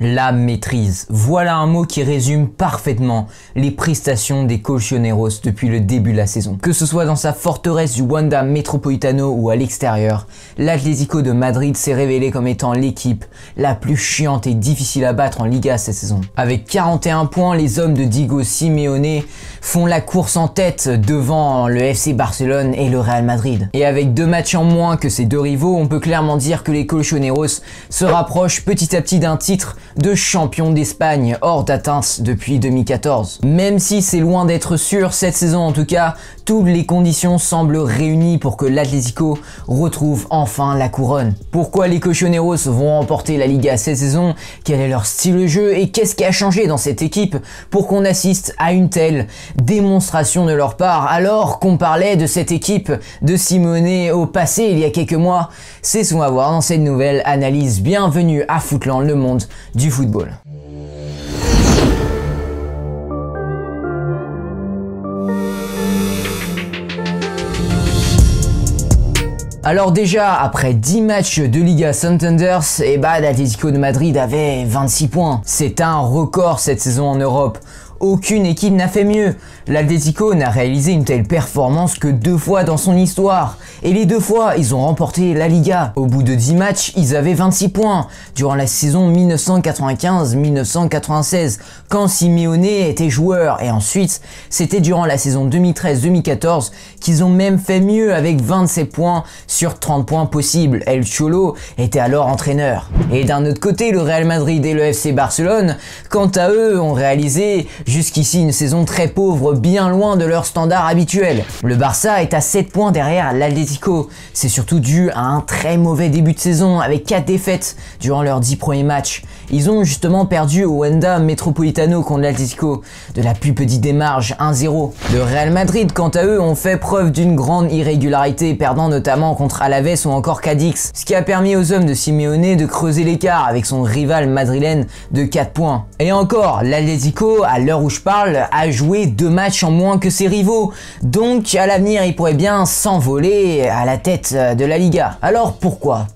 La maîtrise. Voilà un mot qui résume parfaitement les prestations des Colchoneros depuis le début de la saison. Que ce soit dans sa forteresse du Wanda Metropolitano ou à l'extérieur, l'Atlético de Madrid s'est révélé comme étant l'équipe la plus chiante et difficile à battre en Liga cette saison. Avec 41 points, les hommes de Diego Simeone font la course en tête devant le FC Barcelone et le Real Madrid. Et avec 2 matchs en moins que ces deux rivaux, on peut clairement dire que les Colchoneros se rapprochent petit à petit d'un titre de champion d'Espagne hors d'atteinte depuis 2014. Même si c'est loin d'être sûr, cette saison en tout cas, toutes les conditions semblent réunies pour que l'Atlético retrouve enfin la couronne. Pourquoi les Colchoneros vont remporter la Liga cette saison? Quel est leur style de jeu? Et qu'est-ce qui a changé dans cette équipe pour qu'on assiste à une telle démonstration de leur part alors qu'on parlait de cette équipe de Simeone au passé il y a quelques mois? C'est ce qu'on va voir dans cette nouvelle analyse. Bienvenue à Footland, le monde du football. Alors déjà, après 10 matchs de Liga Santander, l'Atlético de Madrid avait 26 points. C'est un record cette saison en Europe. Aucune équipe n'a fait mieux. L'Atlético n'a réalisé une telle performance que 2 fois dans son histoire. Et les 2 fois, ils ont remporté la Liga. Au bout de 10 matchs, ils avaient 26 points. Durant la saison 1995-1996, quand Simeone était joueur. Et ensuite, c'était durant la saison 2013-2014 qu'ils ont même fait mieux avec 27 points sur 30 points possibles. El Cholo était alors entraîneur. Et d'un autre côté, le Real Madrid et le FC Barcelone, quant à eux, ont réalisé jusqu'ici une saison très pauvre, bien loin de leur standard habituel. Le Barça est à 7 points derrière l'Atlético. C'est surtout dû à un très mauvais début de saison avec 4 défaites durant leurs 10 premiers matchs. Ils ont justement perdu au Wanda Metropolitano contre l'Atlético de la plus petite des marges, 1-0. Le Real Madrid, quant à eux, ont fait preuve d'une grande irrégularité, perdant notamment contre Alaves ou encore Cadix, ce qui a permis aux hommes de Simeone de creuser l'écart avec son rival madrilène de 4 points. Et encore, l'Atlético, à l'heure où je parle, a joué 2 matchs en moins que ses rivaux, donc à l'avenir il pourrait bien s'envoler à la tête de la Liga. Alors pourquoi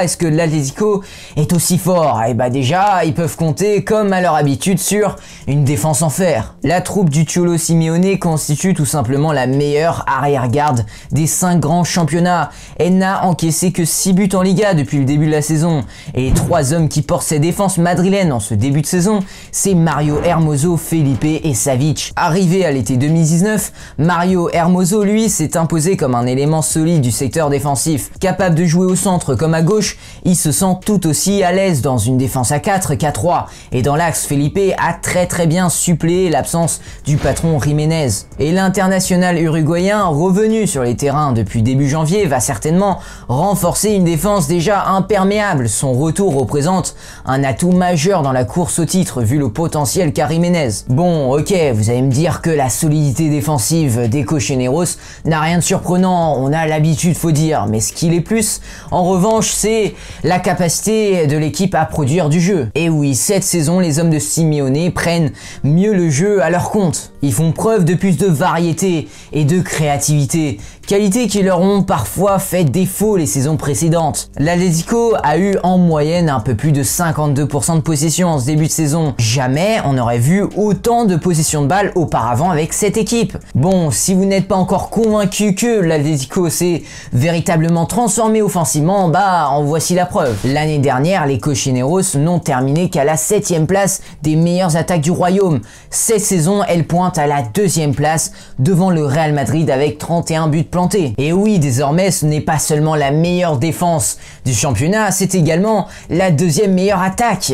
est-ce que l'Atlético est aussi fort? Déjà, ils peuvent compter comme à leur habitude sur une défense en fer. La troupe du Cholo Simeone constitue tout simplement la meilleure arrière-garde des 5 grands championnats. Elle n'a encaissé que 6 buts en Liga depuis le début de la saison. Et les 3 hommes qui portent ces défenses madrilènes en ce début de saison, c'est Mario Hermoso, Felipe et Savic. Arrivé à l'été 2019, Mario Hermoso, lui, s'est imposé comme un élément solide du secteur défensif. Capable de jouer au centre comme à gauche, il se sent tout aussi à l'aise dans une défense à 4 qu'à 3. Et dans l'axe, Felipe a très bien suppléé l'absence du patron Jiménez. Et l'international uruguayen, revenu sur les terrains depuis début janvier, va certainement renforcer une défense déjà imperméable. Son retour représente un atout majeur dans la course au titre vu le potentiel qu'a Jiménez. Bon, ok, vous allez me dire que la solidité défensive des Colchoneros n'a rien de surprenant, on a l'habitude faut dire, mais ce qu'il est plus, en revanche, c'est la capacité de l'équipe à produire du jeu. Et oui, cette saison, les hommes de Simeone prennent mieux le jeu à leur compte. Ils font preuve de plus de variété et de créativité, qualités qui leur ont parfois fait défaut les saisons précédentes. L'Atlético a eu en moyenne un peu plus de 52% de possession en ce début de saison. Jamais on n'aurait vu autant de possession de balle auparavant avec cette équipe. Bon, si vous n'êtes pas encore convaincu que l'Atlético s'est véritablement transformé offensivement, en voici la preuve. L'année dernière, les Colchoneros n'ont terminé qu'à la 7e place des meilleures attaques du royaume. Cette saison, elle pointe à la 2e place devant le Real Madrid avec 31 buts plantés. Et oui, désormais, ce n'est pas seulement la meilleure défense du championnat, c'est également la 2e meilleure attaque.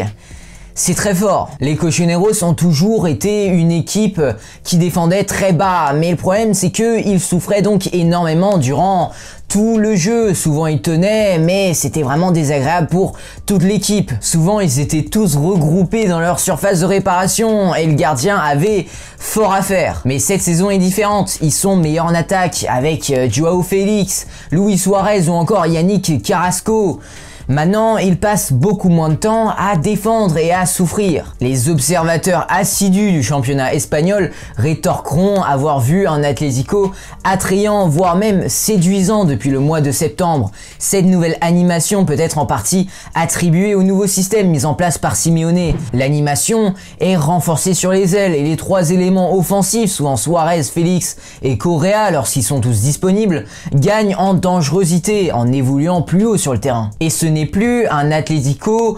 C'est très fort. Les Colchoneros ont toujours été une équipe qui défendait très bas, mais le problème c'est qu'ils souffraient donc énormément durant tout le jeu. Souvent ils tenaient, mais c'était vraiment désagréable pour toute l'équipe. Souvent ils étaient tous regroupés dans leur surface de réparation et le gardien avait fort à faire. Mais cette saison est différente. Ils sont meilleurs en attaque avec Joao Félix, Luis Suarez ou encore Yannick Carrasco. Maintenant, il passe beaucoup moins de temps à défendre et à souffrir. Les observateurs assidus du championnat espagnol rétorqueront avoir vu un Atlético attrayant, voire même séduisant depuis le mois de septembre. Cette nouvelle animation peut être en partie attribuée au nouveau système mis en place par Simeone. L'animation est renforcée sur les ailes et les trois éléments offensifs, souvent Suarez, Félix et Correa, lorsqu'ils sont tous disponibles, gagnent en dangerosité en évoluant plus haut sur le terrain. Et ce n'est plus un Atlético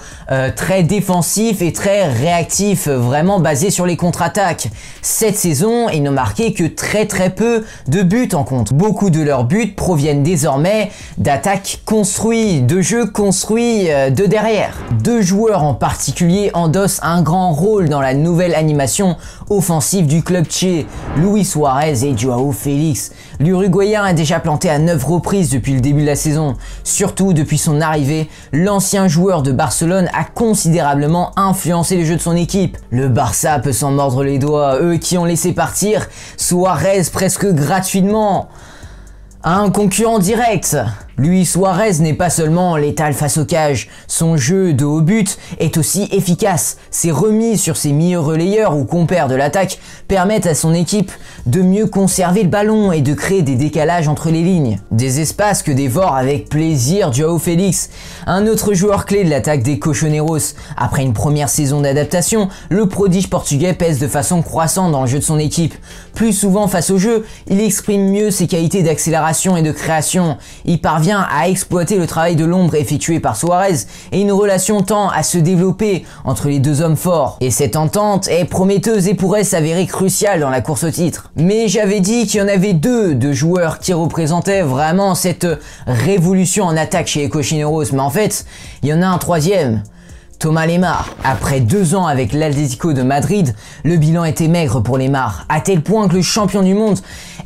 très défensif et très réactif, vraiment basé sur les contre-attaques. Cette saison, ils n'ont marqué que très peu de buts en contre. Beaucoup de leurs buts proviennent désormais d'attaques construites, de jeux construits de derrière. Deux joueurs en particulier endossent un grand rôle dans la nouvelle animation offensive du club tché, Luis Suarez et Joao Félix. L'Uruguayen a déjà planté à 9 reprises depuis le début de la saison. Surtout depuis son arrivée, l'ancien joueur de Barcelone a considérablement influencé le jeu de son équipe. Le Barça peut s'en mordre les doigts, eux qui ont laissé partir Suarez presque gratuitement à un concurrent direct. Luis Suarez n'est pas seulement létal face au cage, son jeu de haut but est aussi efficace. Ses remises sur ses milieux relayeurs ou compères de l'attaque permettent à son équipe de mieux conserver le ballon et de créer des décalages entre les lignes. Des espaces que dévore avec plaisir Joao Félix, un autre joueur clé de l'attaque des Cochoneros. Après une première saison d'adaptation, le prodige portugais pèse de façon croissante dans le jeu de son équipe. Plus souvent face au jeu, il exprime mieux ses qualités d'accélération et de création. Il parvient à exploiter le travail de l'ombre effectué par Suarez et une relation tend à se développer entre les deux hommes forts. Et cette entente est prometteuse et pourrait s'avérer cruciale dans la course au titre. Mais j'avais dit qu'il y en avait deux joueurs qui représentaient vraiment cette révolution en attaque chez les Cochineros, mais en fait, il y en a un troisième. Thomas Lemar. Après 2 ans avec l'Atlético de Madrid, le bilan était maigre pour Lemar, à tel point que le champion du monde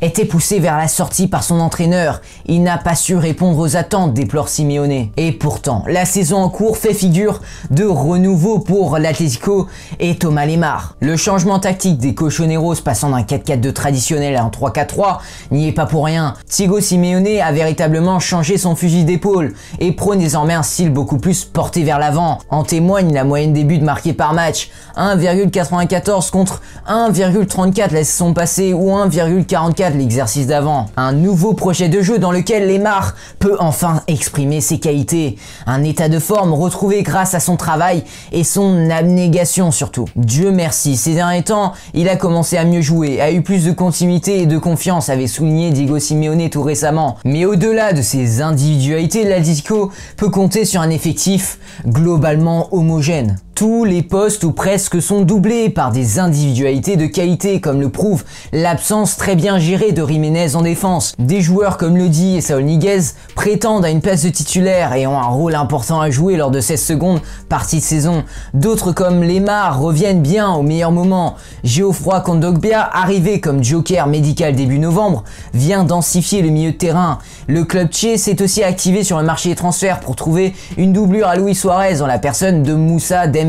était poussé vers la sortie par son entraîneur. Il n'a pas su répondre aux attentes, déplore Simeone. Et pourtant, la saison en cours fait figure de renouveau pour l'Atlético et Thomas Lemar. Le changement tactique des Cochoneros passant d'un 4-4-2 traditionnel à un 3-4-3 n'y est pas pour rien. Diego Simeone a véritablement changé son fusil d'épaule et prône désormais un style beaucoup plus porté vers l'avant. En témoigne la moyenne des buts marqués par match, 1,94 contre 1,34 la saison passée ou 1,44 l'exercice d'avant. Un nouveau projet de jeu dans lequel Lemar peut enfin exprimer ses qualités. Un état de forme retrouvé grâce à son travail et son abnégation surtout. Dieu merci, ces derniers temps, il a commencé à mieux jouer, a eu plus de continuité et de confiance, avait souligné Diego Simeone tout récemment. Mais au-delà de ses individualités, l'Atlético peut compter sur un effectif globalement homogène. Tous les postes ou presque sont doublés par des individualités de qualité, comme le prouve l'absence très bien gérée de Jiménez en défense. Des joueurs comme Lodi et Saúl Ñíguez prétendent à une place de titulaire et ont un rôle important à jouer lors de 16 secondes partie de saison. D'autres comme Lemar reviennent bien au meilleur moment. Geoffroy Kondogbia, arrivé comme joker médical début novembre, vient densifier le milieu de terrain. Le club tché s'est aussi activé sur le marché des transferts pour trouver une doublure à Luis Suarez en la personne de Moussa Dembélé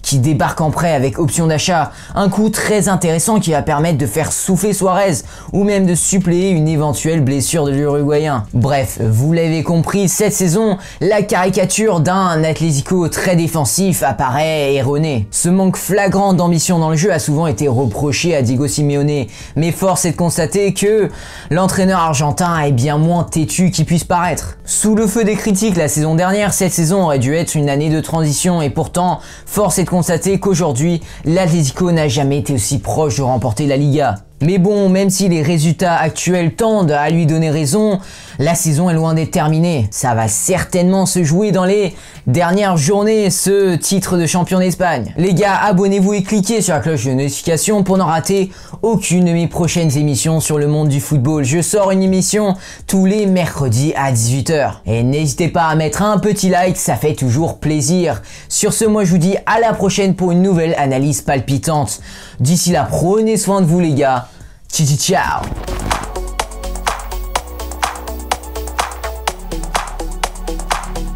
qui débarque en prêt avec option d'achat. Un coup très intéressant qui va permettre de faire souffler Suarez ou même de suppléer une éventuelle blessure de l'Uruguayen. Bref, vous l'avez compris, cette saison, la caricature d'un Atlético très défensif apparaît erronée. Ce manque flagrant d'ambition dans le jeu a souvent été reproché à Diego Simeone, mais force est de constater que l'entraîneur argentin est bien moins têtu qu'il puisse paraître. Sous le feu des critiques la saison dernière, cette saison aurait dû être une année de transition et pourtant, force est de constater qu'aujourd'hui, l'Atlético n'a jamais été aussi proche de remporter la Liga. Mais bon, même si les résultats actuels tendent à lui donner raison, la saison est loin d'être terminée. Ça va certainement se jouer dans les dernières journées, ce titre de champion d'Espagne. Les gars, abonnez-vous et cliquez sur la cloche de notification pour n'en rater aucune de mes prochaines émissions sur le monde du football. Je sors une émission tous les mercredis à 18 h. Et n'hésitez pas à mettre un petit like, ça fait toujours plaisir. Sur ce, moi je vous dis à la prochaine pour une nouvelle analyse palpitante. D'ici là, prenez soin de vous les gars. Ciao.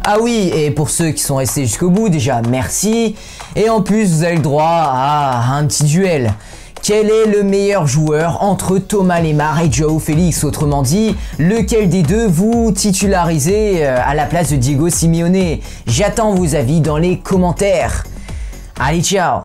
Ah oui, et pour ceux qui sont restés jusqu'au bout, déjà merci. Et en plus, vous avez le droit à un petit duel. Quel est le meilleur joueur entre Thomas Lemar et Joao Félix? Autrement dit, lequel des deux vous titularisez à la place de Diego Simeone? J'attends vos avis dans les commentaires. Allez, ciao!